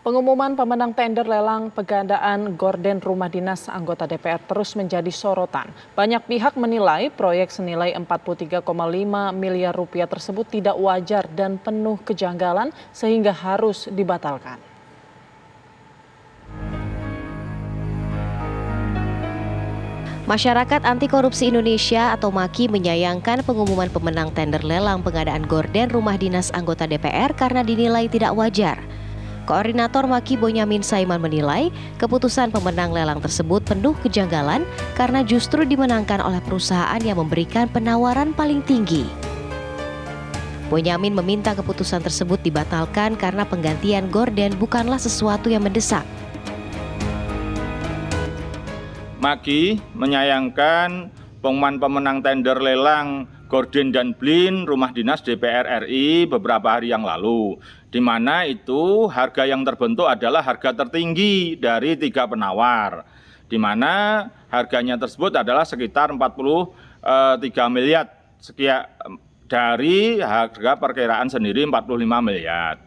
Pengumuman pemenang tender lelang pengadaan gorden rumah dinas anggota DPR terus menjadi sorotan. Banyak pihak menilai proyek senilai 43,5 miliar rupiah tersebut tidak wajar dan penuh kejanggalan sehingga harus dibatalkan. Masyarakat Anti Korupsi Indonesia atau MAKI menyayangkan pengumuman pemenang tender lelang pengadaan gorden rumah dinas anggota DPR karena dinilai tidak wajar. Koordinator MAKI Bonyamin Saiman menilai keputusan pemenang lelang tersebut penuh kejanggalan karena justru dimenangkan oleh perusahaan yang memberikan penawaran paling tinggi. Bonyamin meminta keputusan tersebut dibatalkan karena penggantian gorden bukanlah sesuatu yang mendesak. MAKI menyayangkan pengumuman pemenang tender lelang gorden dan blin rumah dinas DPR RI beberapa hari yang lalu, di mana itu harga yang terbentuk adalah harga tertinggi dari 3 penawar, di mana harganya tersebut adalah sekitar 43 miliar sekian dari harga perkiraan sendiri 45 miliar.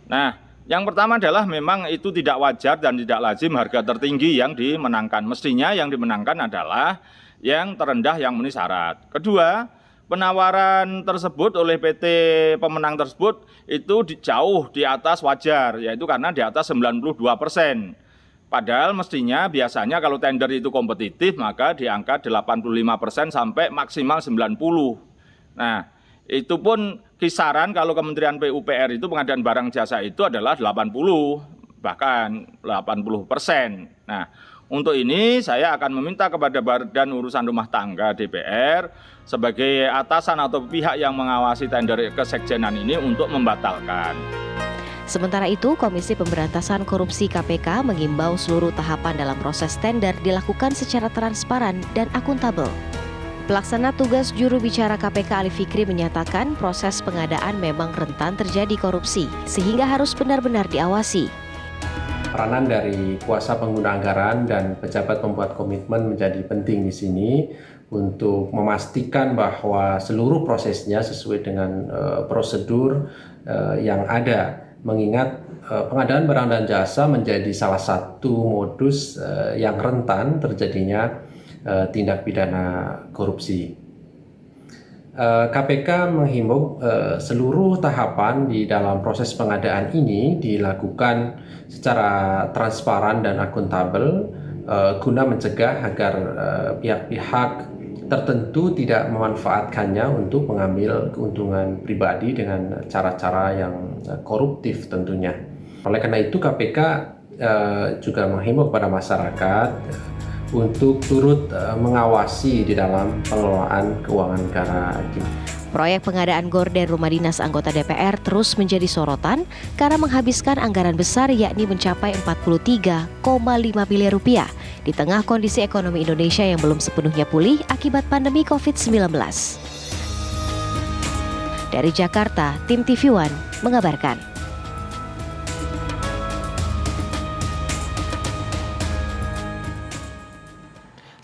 Nah, yang pertama adalah memang itu tidak wajar dan tidak lazim harga tertinggi yang dimenangkan. Mestinya yang dimenangkan adalah yang terendah yang memenuhi syarat. Kedua, penawaran tersebut oleh PT pemenang tersebut itu jauh di atas wajar, yaitu karena di atas 92%. Padahal mestinya biasanya kalau tender itu kompetitif maka di angka 85% sampai maksimal 90%. Nah, itu pun kisaran kalau Kementerian PUPR itu pengadaan barang jasa itu adalah 80, bahkan 80%. Nah, untuk ini saya akan meminta kepada Badan Urusan Rumah Tangga DPR sebagai atasan atau pihak yang mengawasi tender kesekjenan ini untuk membatalkan. Sementara itu, Komisi Pemberantasan Korupsi KPK mengimbau seluruh tahapan dalam proses tender dilakukan secara transparan dan akuntabel. Pelaksana tugas juru bicara KPK Ali Fikri menyatakan proses pengadaan memang rentan terjadi korupsi, sehingga harus benar-benar diawasi. Peranan dari kuasa pengguna anggaran dan pejabat pembuat komitmen menjadi penting di sini untuk memastikan bahwa seluruh prosesnya sesuai dengan prosedur yang ada. Mengingat pengadaan barang dan jasa menjadi salah satu modus yang rentan terjadinya tindak pidana korupsi. KPK menghimbau seluruh tahapan di dalam proses pengadaan ini dilakukan secara transparan dan akuntabel guna mencegah agar pihak-pihak tertentu tidak memanfaatkannya untuk mengambil keuntungan pribadi dengan cara-cara yang koruptif tentunya. Oleh karena itu KPK juga menghimbau kepada masyarakat untuk turut mengawasi di dalam pengelolaan keuangan negara. Proyek pengadaan gorden rumah dinas anggota DPR terus menjadi sorotan karena menghabiskan anggaran besar yakni mencapai 43,5 miliar rupiah di tengah kondisi ekonomi Indonesia yang belum sepenuhnya pulih akibat pandemi COVID-19. Dari Jakarta, tim TV One mengabarkan.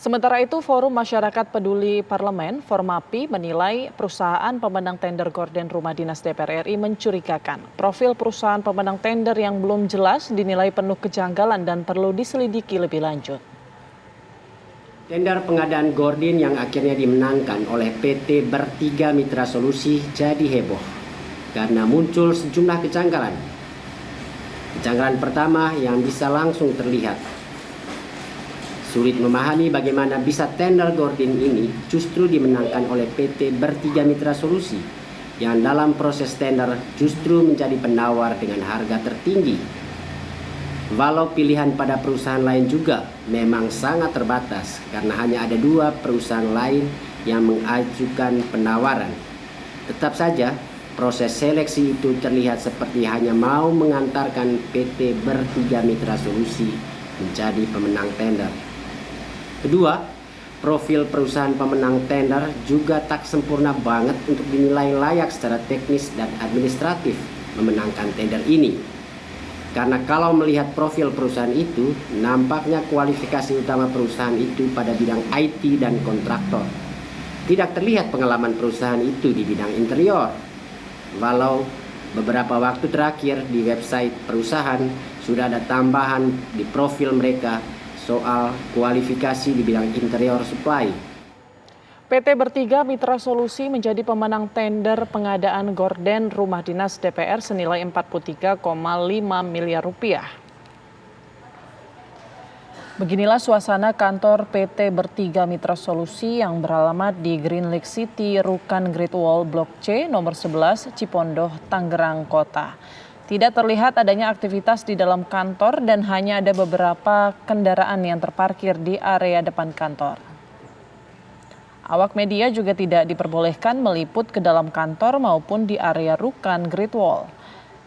Sementara itu, Forum Masyarakat Peduli Parlemen, Formapi, menilai perusahaan pemenang tender gorden rumah dinas DPR RI mencurigakan. Profil perusahaan pemenang tender yang belum jelas dinilai penuh kejanggalan dan perlu diselidiki lebih lanjut. Tender pengadaan gorden yang akhirnya dimenangkan oleh PT Bertiga Mitra Solusi jadi heboh karena muncul sejumlah kejanggalan. Kejanggalan pertama yang bisa langsung terlihat. Sulit memahami bagaimana bisa tender gorden ini justru dimenangkan oleh PT Bertiga Mitra Solusi yang dalam proses tender justru menjadi penawar dengan harga tertinggi. Walau pilihan pada perusahaan lain juga memang sangat terbatas karena hanya ada 2 perusahaan lain yang mengajukan penawaran. Tetap saja proses seleksi itu terlihat seperti hanya mau mengantarkan PT Bertiga Mitra Solusi menjadi pemenang tender. Kedua, profil perusahaan pemenang tender juga tak sempurna banget untuk dinilai layak secara teknis dan administratif memenangkan tender ini. Karena kalau melihat profil perusahaan itu, nampaknya kualifikasi utama perusahaan itu pada bidang IT dan kontraktor. Tidak terlihat pengalaman perusahaan itu di bidang interior. Walau beberapa waktu terakhir di website perusahaan sudah ada tambahan di profil mereka soal kualifikasi di bidang interior supply. PT Bertiga Mitra Solusi menjadi pemenang tender pengadaan gorden rumah dinas DPR senilai 43,5 miliar rupiah. Beginilah suasana kantor PT Bertiga Mitra Solusi yang beralamat di Green Lake City, Rukan Great Wall Blok C nomor 11, Cipondoh, Tangerang Kota. Tidak terlihat adanya aktivitas di dalam kantor dan hanya ada beberapa kendaraan yang terparkir di area depan kantor. Awak media juga tidak diperbolehkan meliput ke dalam kantor maupun di area Rukan Great Wall.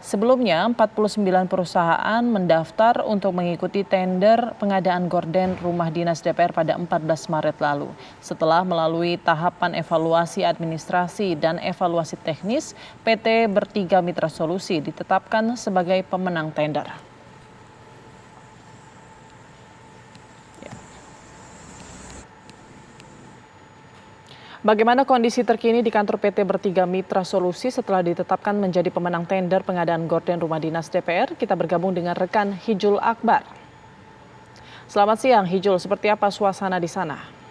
Sebelumnya, 49 perusahaan mendaftar untuk mengikuti tender pengadaan gorden rumah dinas DPR pada 14 Maret lalu. Setelah melalui tahapan evaluasi administrasi dan evaluasi teknis, PT Bertiga Mitra Solusi ditetapkan sebagai pemenang tender. Bagaimana kondisi terkini di kantor PT Bertiga Mitra Solusi setelah ditetapkan menjadi pemenang tender pengadaan gorden rumah dinas DPR? Kita bergabung dengan rekan Hijul Akbar. Selamat siang Hijul, seperti apa suasana di sana?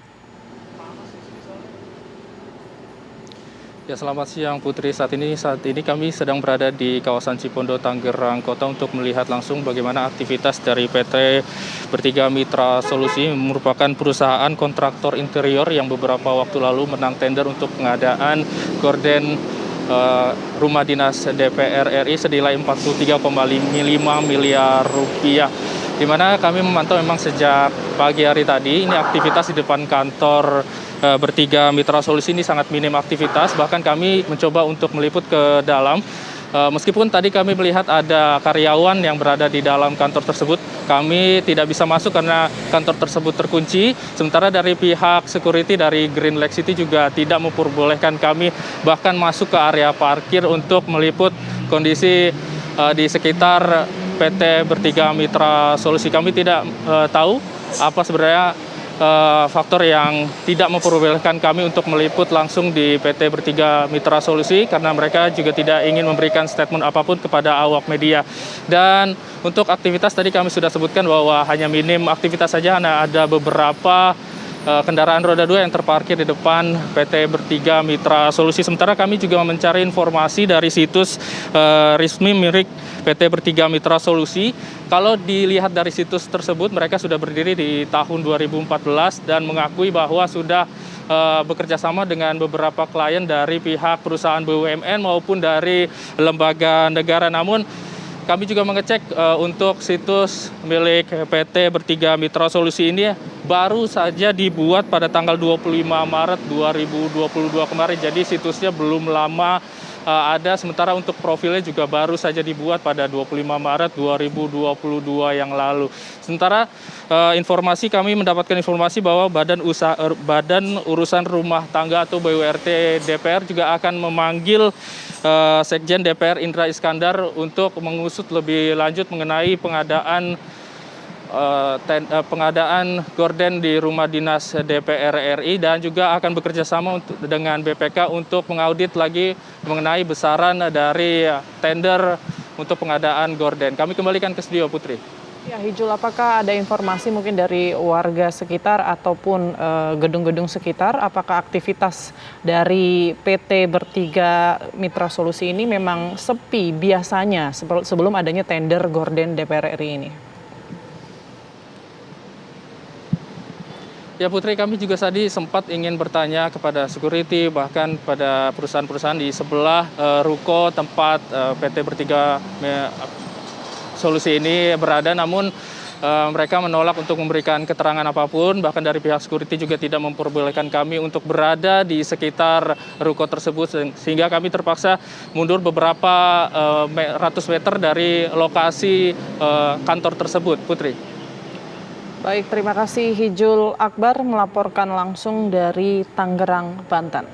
Ya, selamat siang Putri. Saat ini kami sedang berada di kawasan Cipondoh, Tangerang Kota untuk melihat langsung bagaimana aktivitas dari PT Bertiga Mitra Solusi, merupakan perusahaan kontraktor interior yang beberapa waktu lalu menang tender untuk pengadaan gorden rumah dinas DPR RI senilai 43,5 miliar rupiah. Di mana kami memantau memang sejak pagi hari tadi, ini aktivitas di depan kantor Bertiga Mitra Solusi ini sangat minim aktivitas, bahkan kami mencoba untuk meliput ke dalam. Meskipun tadi kami melihat ada karyawan yang berada di dalam kantor tersebut, kami tidak bisa masuk karena kantor tersebut terkunci. Sementara dari pihak security dari Green Lake City juga tidak memperbolehkan kami bahkan masuk ke area parkir untuk meliput kondisi di sekitar PT Bertiga Mitra Solusi. Kami tidak tahu apa sebenarnya faktor yang tidak memperbolehkan kami untuk meliput langsung di PT Bertiga Mitra Solusi, karena mereka juga tidak ingin memberikan statement apapun kepada awak media. Dan untuk aktivitas tadi kami sudah sebutkan bahwa hanya minim aktivitas saja, hanya ada beberapa kendaraan roda 2 yang terparkir di depan PT Bertiga Mitra Solusi. Sementara kami juga mencari informasi dari situs resmi milik PT Bertiga Mitra Solusi. Kalau dilihat dari situs tersebut, mereka sudah berdiri di tahun 2014 dan mengakui bahwa sudah bekerja sama dengan beberapa klien dari pihak perusahaan BUMN maupun dari lembaga negara. Namun kami juga mengecek untuk situs milik PT Bertiga Mitra Solusi ini baru saja dibuat pada tanggal 25 Maret 2022 kemarin. Jadi situsnya belum lama ada, sementara untuk profilnya juga baru saja dibuat pada 25 Maret 2022 yang lalu. Sementara kami mendapatkan informasi bahwa Badan Urusan Rumah Tangga atau BURT DPR juga akan memanggil Sekjen DPR Indra Iskandar untuk mengusut lebih lanjut mengenai pengadaan gorden di rumah dinas DPR RI, dan juga akan bekerja sama dengan BPK untuk mengaudit lagi mengenai besaran dari tender untuk pengadaan gorden. Kami kembalikan ke studio, Putri. Ya, Hijul, apakah ada informasi mungkin dari warga sekitar ataupun gedung-gedung sekitar, apakah aktivitas dari PT Bertiga Mitra Solusi ini memang sepi biasanya sebelum adanya tender gorden DPR RI ini? Ya Putri, kami juga tadi sempat ingin bertanya kepada security, bahkan pada perusahaan-perusahaan di sebelah ruko tempat PT Bertiga Solusi ini berada, namun mereka menolak untuk memberikan keterangan apapun. Bahkan dari pihak security juga tidak memperbolehkan kami untuk berada di sekitar ruko tersebut, sehingga kami terpaksa mundur beberapa ratus meter dari lokasi kantor tersebut, Putri. Baik, terima kasih Hijul Akbar melaporkan langsung dari Tangerang, Banten.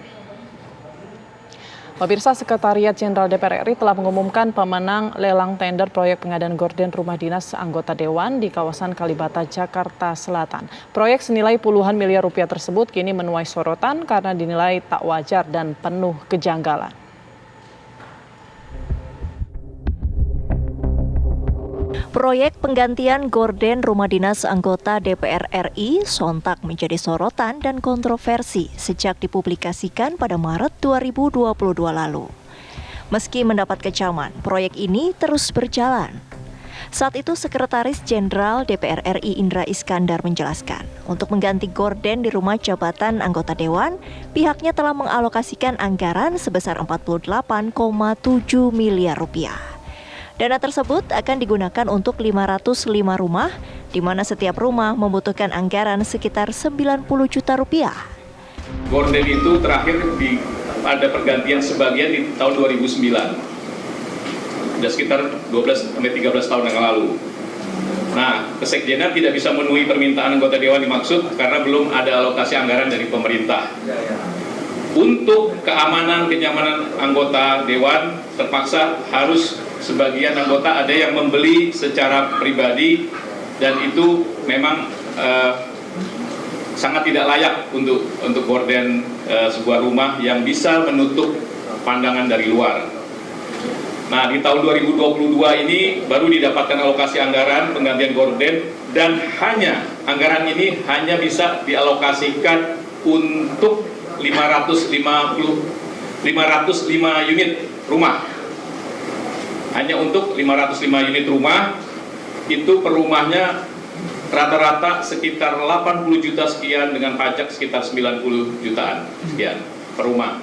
Pemirsa, Sekretariat Jenderal DPR RI telah mengumumkan pemenang lelang tender proyek pengadaan gorden rumah dinas anggota Dewan di kawasan Kalibata, Jakarta Selatan. Proyek senilai puluhan miliar rupiah tersebut kini menuai sorotan karena dinilai tak wajar dan penuh kejanggalan. Proyek penggantian gorden rumah dinas anggota DPR RI sontak menjadi sorotan dan kontroversi sejak dipublikasikan pada Maret 2022 lalu. Meski mendapat kecaman, proyek ini terus berjalan. Saat itu Sekretaris Jenderal DPR RI Indra Iskandar menjelaskan, untuk mengganti gorden di rumah jabatan anggota dewan, pihaknya telah mengalokasikan anggaran sebesar 48,7 miliar rupiah. Dana tersebut akan digunakan untuk 505 rumah, di mana setiap rumah membutuhkan anggaran sekitar 90 juta rupiah. Gorden itu terakhir ada pergantian sebagian di tahun 2009. Sudah sekitar 12-13 tahun yang lalu. Nah, Kesekjenan tidak bisa memenuhi permintaan anggota dewan dimaksud karena belum ada alokasi anggaran dari pemerintah. Untuk keamanan, kenyamanan anggota dewan, terpaksa harus sebagian anggota ada yang membeli secara pribadi dan itu memang sangat tidak layak untuk gorden sebuah rumah yang bisa menutup pandangan dari luar. Nah, di tahun 2022 ini baru didapatkan alokasi anggaran penggantian gorden dan anggaran ini hanya bisa dialokasikan untuk 505 unit rumah. Hanya untuk 505 unit rumah, itu per rumahnya rata-rata sekitar 80 juta sekian dengan pajak sekitar 90 jutaan sekian per rumah.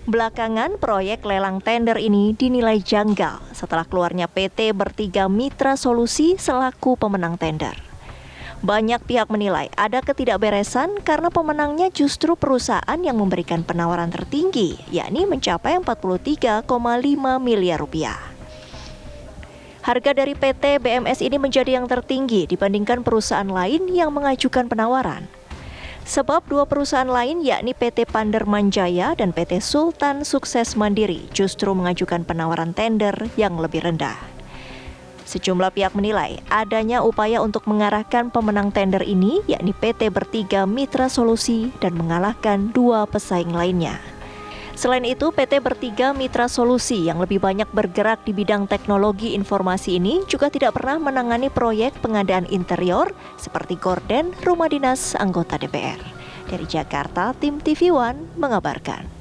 Belakangan, proyek lelang tender ini dinilai janggal setelah keluarnya PT Bertiga Mitra Solusi selaku pemenang tender. Banyak pihak menilai ada ketidakberesan karena pemenangnya justru perusahaan yang memberikan penawaran tertinggi, yakni mencapai 43,5 miliar rupiah. Harga dari PT BMS ini menjadi yang tertinggi dibandingkan perusahaan lain yang mengajukan penawaran. Sebab dua perusahaan lain yakni PT Panderman Jaya dan PT Sultan Sukses Mandiri justru mengajukan penawaran tender yang lebih rendah. Sejumlah pihak menilai adanya upaya untuk mengarahkan pemenang tender ini yakni PT Bertiga Mitra Solusi dan mengalahkan dua pesaing lainnya. Selain itu, PT Bertiga Mitra Solusi yang lebih banyak bergerak di bidang teknologi informasi ini juga tidak pernah menangani proyek pengadaan interior seperti gorden rumah dinas anggota DPR. Dari Jakarta, tim TV One mengabarkan.